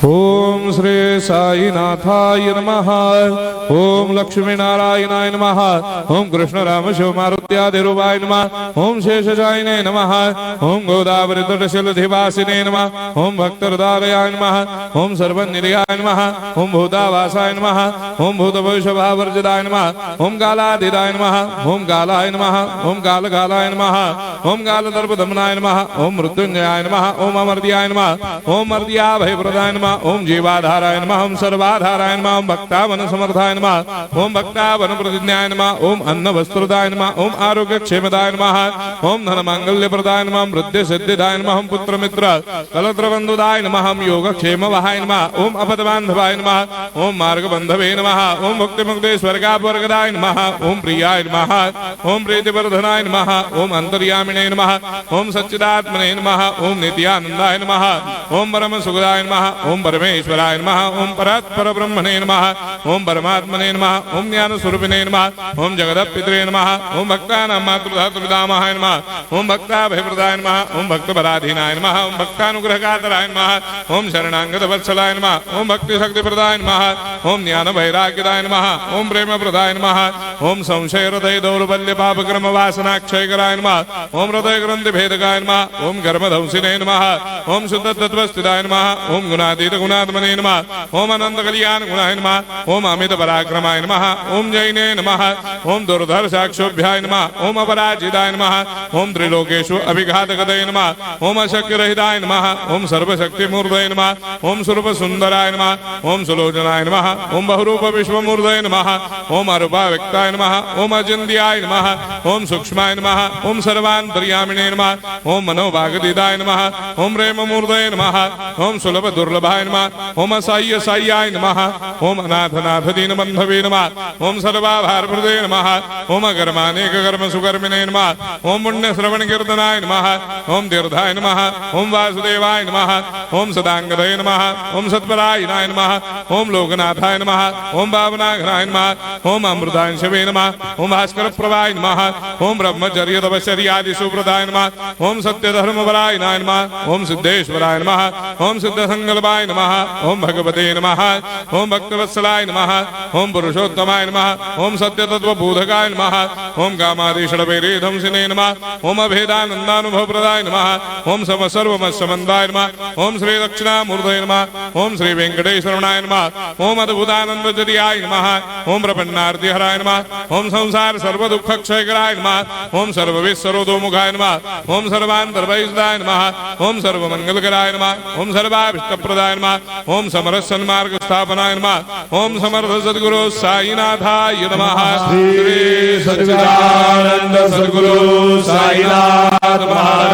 ओम श्री साईनाथाय नमः। ओम लक्ष्मी नारायणाय नमः। ओम कृष्ण राम शिव मारुत्यादिरूपाय नमः। ओम शेषशायिने नमः। ओम गोदावरी तटशिलधिवासिने नमः। ओम भक्तहृदयाय नमः। ओम सर्वनिलयाय नमः। ओम भूतावासाय नमः। ओम भूतभविष्यभावर्जिताय नमः। ओम कालाधीराय नमः। ओम कालाय नमः। ओम कालकालाय नमः। ओम कालदर्पदमनाय नमः। ओम मृत्युंजयाय नमः। ओम अमर्त्याय नमः। ओम मर्त्याभयप्रदाय नमः। ओम जीवाधाराय नमः। ओम सर्वाधाराय नमः। ओम भक्तावन समर्थाय नमः। ओम भक्तावन प्रतिज्ञाय नमः। ओम अन्न वस्त्रदाय नमः। ओम आरोग्य क्षेमदाय नमः। ओम धन मांगल्य प्रदाय नमः। ओम वृद्धि सिद्धिदाय नमः। ओम पुत्र मित्र कलत्र बंधुदाय नमः। ओम योग क्षेम वहाय नमः। ओम अपदबांधवाय नमः। ओम मार्ग बंधवे नमः। ओम मुक्ति मुक्ति स्वर्गापवर्गदाय नमः। ओम प्रियाय नमः। ओम प्रीतिवर्धनाय नमः। ओम अंतर्यामिने नमः। ओम सच्चिदात्मने नमः। ओम नित्यानंदाय नमः। ओम परम सुखदाय नमः। ओम परमेश्वराय नमः। ओम परात्पर ब्रह्मणे नमः। ओम परमात्मने नमः। ओम ज्ञान स्वरूपिणे नमः। ओम जगदपितरे नमः। ओम भक्तानां मातृधातुर्दामाय नमः। ओम भक्ताभयप्रदाय नमः। ओम भक्तपराधीनाय नमः। ओम भक्तानुग्रहकातराय नमः। ओम शरणागत वत्सलाय नमः। ओम भक्ति शक्ति प्रदाय नमः। ओम ज्ञान वैराग्यदाय नमः। ओम प्रेम प्रदाय नमः। ओम संशय हृदय दौर्बल्य पाप कर्म वासना क्षयकराय नमः। ओम हृदय ग्रंथि भेदकाय नमः। ओम कर्मधंसिने नमः। ओम शुद्ध तत्वस्थिताय नमः। ओम गुणातीत गुणात्मने नमः। ओम अनंत कल्याण गुणाय नमः। ओम अमित पराक्रमाय नमः। ओम जैने नमः। ओम दुर्धर साक्षोभ्याय नमः। ओम अपराजिताय नमः। ओम त्रिलोकेषु अभिघातगतये नमः। ओम अशक्य रहिताय नमः। ओम सर्वशक्ति मूर्धये नमः। ओम स्वरूप सुंदराय नमः। ओम सुलोचनाय नमः। ओम बहुरूप विश्वमूर्धये नमः। ओम अरूपाव्यक्ताय नमः। ओम अचिन्त्याय नमः। ओम सूक्ष्माय नमः। ओम सर्वान्तर्यामिने नमः। ओम मनोभागदिदाय नमः। ओम प्रेम मूर्धये नमः। ओम सुलभ दुर्लभाय नमः। ओम असाह्य साह्याय नमः। ओम अनाथनाथ दीनबंधवे नमः। ओम सर्वाभारप्रदे नमः। ओम अकर्मानेक कर्म सुकर्मिणे नमः। ओम पुण्य श्रवण कीर्तनाय नमः। ओम तीर्थाय नमः। ओम वासुदेवाय नमः। ओम सदांगदये नमः। ओम सत्परायणाय नमः। ओम लोकनाथाय नमः। ओम भावनाघनाय नमः। ओम अमृतांशवे नमः। ओम भास्कर प्रभाय नमः। ओम ब्रह्मचर्य तपश्चर्यादि सुप्रदाय नमः। ओम सत्यधर्मपरायणाय नमः। ओम सिद्धेश्वराय नमः। ओम सिद्ध संकल्पाय नमः। ओम भगवते नमः। ओम भक्तवत्सलाय नमः। ओम पुरुषोत्तमाय नमः। ओम सत्यतत्वबोधकाय नमः। ओम कामादिषडवैरेधंसिने नमः। ओम अभेदानन्दानुभवप्रदाय नमः। ओम सर्वमस्समन्दाय नमः। ओम श्री दक्षिणामूर्तये नमः। ओम श्री वेंकटेश्वरनाय नमः। ओम अद्भुतानन्दजर्याय नमः। ओम प्रपन्नार्तिहराय नमः। ओम संसार सर्वदुःखक्षयकराय नमः। ओम सर्वविश्वरोधोमुखाय नमः। ओम सर्वान्तर्वैसदाय नमः। ओम सर्वमंगलकराय नमः। ओम सर्वाभिष्टप्रदाय नमः। ओम समरस सन्मार्ग स्थापनाय नमः। ओम समर्थ सद्गुरु साईनाथाय नमः। श्री सच्चिदानंद सद्गुरु साईनाथ महाराज